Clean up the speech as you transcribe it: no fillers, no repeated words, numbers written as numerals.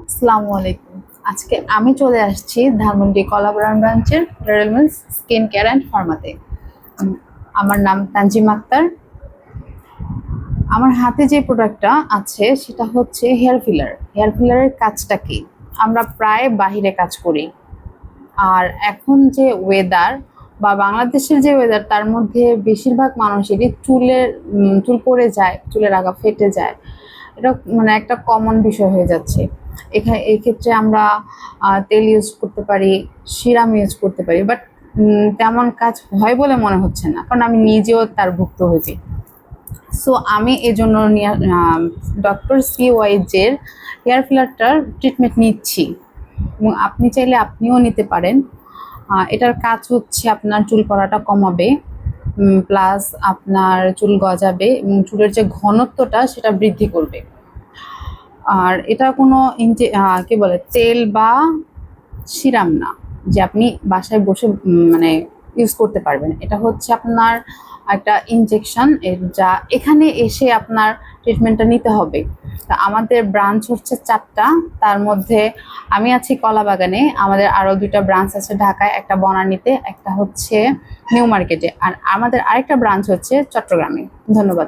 আসসালামু আলাইকুম। আজকে আমি চলে আসছি ধানমন্ডি কলাবাগান ব্রাঞ্চের রেলমেন্স স্কিন কেয়ার অ্যান্ড ফার্মাতে। আমার নাম তানজিম আক্তার। আমার হাতে যে প্রোডাক্টটা আছে সেটা হচ্ছে হেয়ার ফিলার। হেয়ার ফিলারের কাজটা কি? আমরা প্রায় বাহিরে কাজ করি, আর এখন যে ওয়েদার বা বাংলাদেশের যে ওয়েদার, তার মধ্যে বেশিরভাগ মানুষেরই চুল পড়ে যায়, চুলের আগা ফেটে যায়। এটা মানে একটা কমন বিষয় হয়ে যাচ্ছে। এখানে এই ক্ষেত্রে আমরা তেল ইউজ করতে পারি, সিরাম ইউজ করতে পারি, বাট তেমন কাজ হয় বলে মনে হচ্ছে না, কারণ আমি নিজেও তার ভুক্তভোগী। সো আমি এজন্য ডক্টর CYZ-এর হেয়ার ফিলারটার ট্রিটমেন্ট নিচ্ছি, এবং আপনি চাইলে আপনিও নিতে পারেন। এটার কাজ হচ্ছে আপনার চুল পড়াটা কমাবে, প্লাস আপনার চুল গজাবে এবং চুলের যে ঘনত্বটা সেটা বৃদ্ধি করবে। আর এটা কোনো কি বলে তেল বা সিরাম না যে আপনি বাসায় বসে মানে ইউজ করতে পারবেন। এটা হচ্ছে আপনার একটা ইনজেকশন, যা এখানে এসে আপনার ট্রিটমেন্টটা নিতে হবে। তা আমাদের ব্রাঞ্চ হচ্ছে 4টা, তার মধ্যে আমি আছি কলাবাগানে, আমাদের আরও 2টা ব্রাঞ্চ আছে ঢাকায়, একটা বনানীতে, একটা হচ্ছে নিউ মার্কেটে, আর আমাদের আরেকটা ব্রাঞ্চ হচ্ছে চট্টগ্রামে। ধন্যবাদ।